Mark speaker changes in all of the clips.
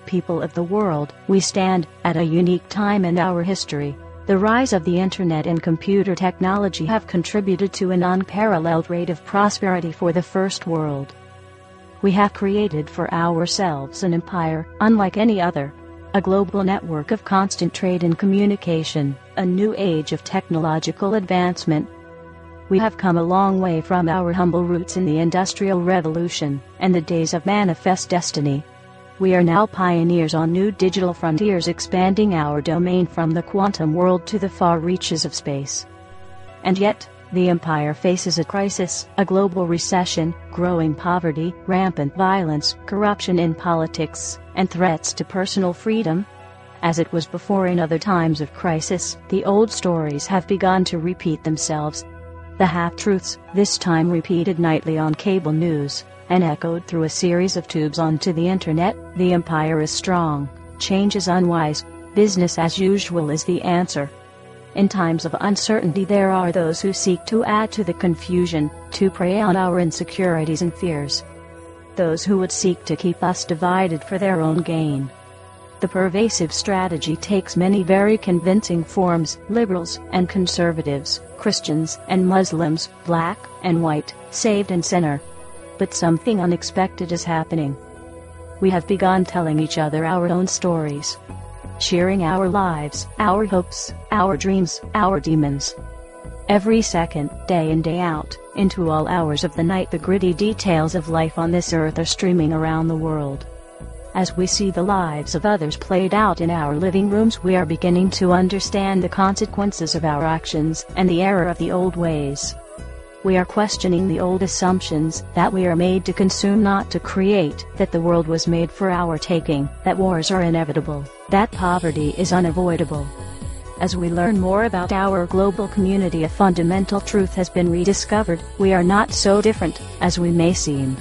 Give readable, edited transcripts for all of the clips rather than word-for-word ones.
Speaker 1: People of the world, we stand at a unique time in our history. The rise of the internet and computer technology have contributed to an unparalleled rate of prosperity for the first world. We have created for ourselves an empire unlike any other. A global network of constant trade and communication, a new age of technological advancement. We have come a long way from our humble roots in the Industrial Revolution and the days of manifest destiny. We are now pioneers on new digital frontiers, expanding our domain from the quantum world to the far reaches of space. And yet, the empire faces a crisis, a global recession, growing poverty, rampant violence, corruption in politics, and threats to personal freedom. As it was before in other times of crisis, the old stories have begun to repeat themselves. The half-truths, this time repeated nightly on cable news, and echoed through a series of tubes onto the internet. The empire is strong, change is unwise, business as usual is the answer. In times of uncertainty there are those who seek to add to the confusion, to prey on our insecurities and fears. Those who would seek to keep us divided for their own gain. The pervasive strategy takes many very convincing forms: liberals and conservatives, Christians and Muslims, black and white, saved and sinner. But something unexpected is happening. We have begun telling each other our own stories, sharing our lives, our hopes, our dreams, our demons. Every second, day in day out, into all hours of the night, the gritty details of life on this earth are streaming around the world. As we see the lives of others played out in our living rooms, we are beginning to understand the consequences of our actions and the error of the old ways. We are questioning the old assumptions that we are made to consume, not to create, that the world was made for our taking, that wars are inevitable, that poverty is unavoidable. As we learn more about our global community, a fundamental truth has been rediscovered: we are not so different as we may seem.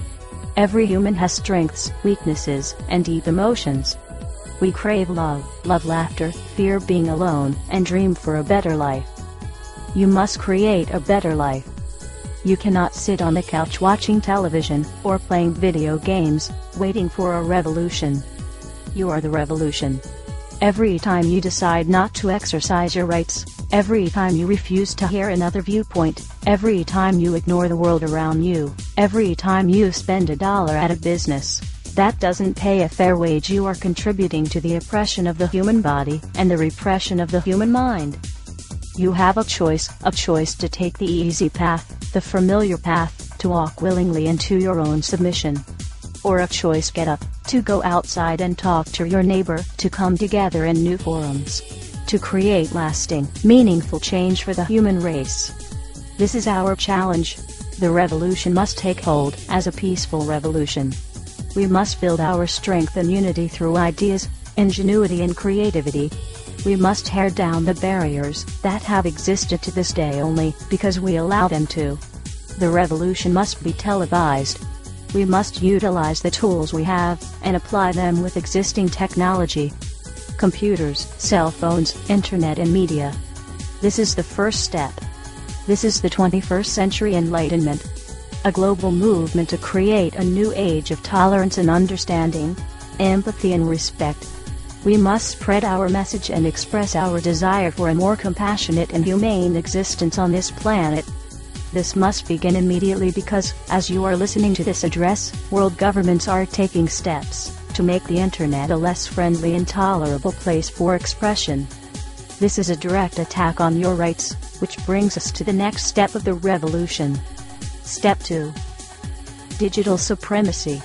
Speaker 1: Every human has strengths, weaknesses, and deep emotions. We crave love, laughter, fear being alone, and dream for a better life. You must create a better life. You cannot sit on the couch watching television, or playing video games, waiting for a revolution. You are the revolution. Every time you decide not to exercise your rights, every time you refuse to hear another viewpoint, every time you ignore the world around you, every time you spend $1 at a business that doesn't pay a fair wage, you are contributing to the oppression of the human body and the repression of the human mind. You have a choice to take the easy path, the familiar path, to walk willingly into your own submission. Or a choice: get up, to go outside and talk to your neighbor, to come together in new forums, to create lasting, meaningful change for the human race. This is our challenge. The revolution must take hold as a peaceful revolution. We must build our strength and unity through ideas, ingenuity and creativity. We must tear down the barriers that have existed to this day only because we allow them to. The revolution must be televised. We must utilize the tools we have and apply them with existing technology. Computers, cell phones, internet and media. This is the first step. This is the 21st century enlightenment. A global movement to create a new age of tolerance and understanding, empathy and respect. We must spread our message and express our desire for a more compassionate and humane existence on this planet. This must begin immediately because, as you are listening to this address, world governments are taking steps to make the internet a less friendly and tolerable place for expression. This is a direct attack on your rights, which brings us to the next step of the revolution. Step 2. Digital supremacy.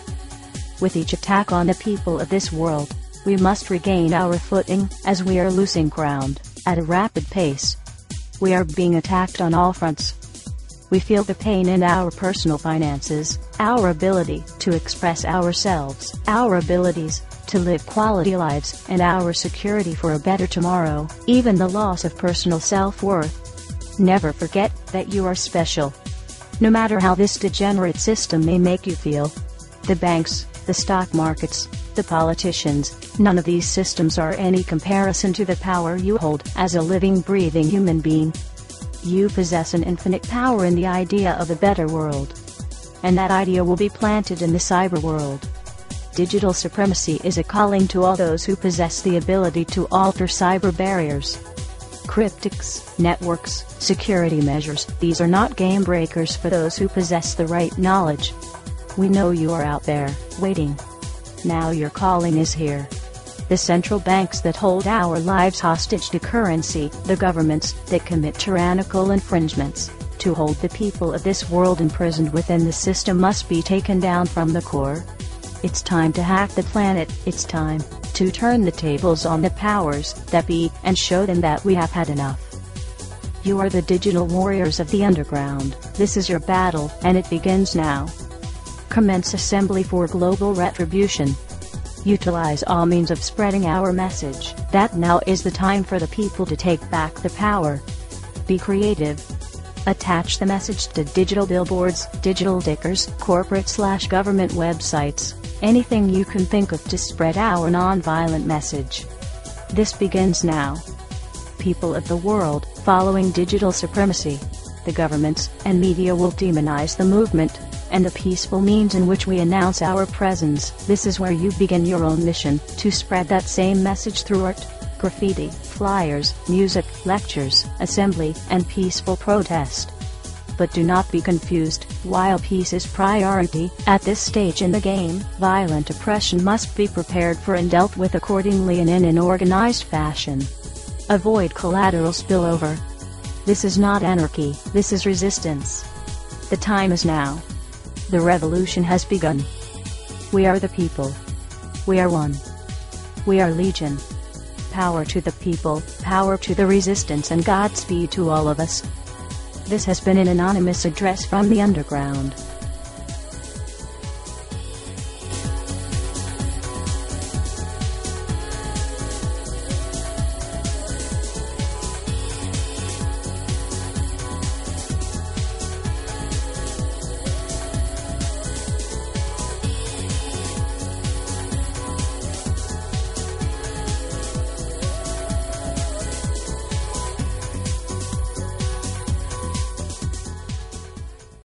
Speaker 1: With each attack on the people of this world, we must regain our footing, as we are losing ground at a rapid pace. We are being attacked on all fronts. We feel the pain in our personal finances, our ability to express ourselves, our abilities to live quality lives, and our security for a better tomorrow, even the loss of personal self-worth. Never forget that you are special. No matter how this degenerate system may make you feel. The banks, the stock markets, the politicians, none of these systems are any comparison to the power you hold as a living, breathing human being. You possess an infinite power in the idea of a better world. And that idea will be planted in the cyber world. Digital supremacy is a calling to all those who possess the ability to alter cyber barriers. Cryptics, networks, security measures, these are not game breakers for those who possess the right knowledge. We know you are out there, waiting. Now your calling is here. The central banks that hold our lives hostage to currency, the governments that commit tyrannical infringements, to hold the people of this world imprisoned within the system must be taken down from the core. It's time to hack the planet, it's time to turn the tables on the powers that be, and show them that we have had enough. You are the digital warriors of the underground, this is your battle, and it begins now. Commence assembly for global retribution. Utilize all means of spreading our message, that now is the time for the people to take back the power. Be creative. Attach the message to digital billboards, digital stickers, corporate/government websites, anything you can think of to spread our non-violent message. This begins now. People of the world, following digital supremacy, the governments and media will demonize the movement and the peaceful means in which we announce our presence. This is where you begin your own mission, to spread that same message through art, graffiti, flyers, music, lectures, assembly, and peaceful protest. But do not be confused, while peace is priority, at this stage in the game, violent oppression must be prepared for and dealt with accordingly and in an organized fashion. Avoid collateral spillover. This is not anarchy, this is resistance. The time is now. The revolution has begun. We are the people. We are one. We are legion. Power to the people, power to the resistance, and Godspeed to all of us. This has been an anonymous address from the underground.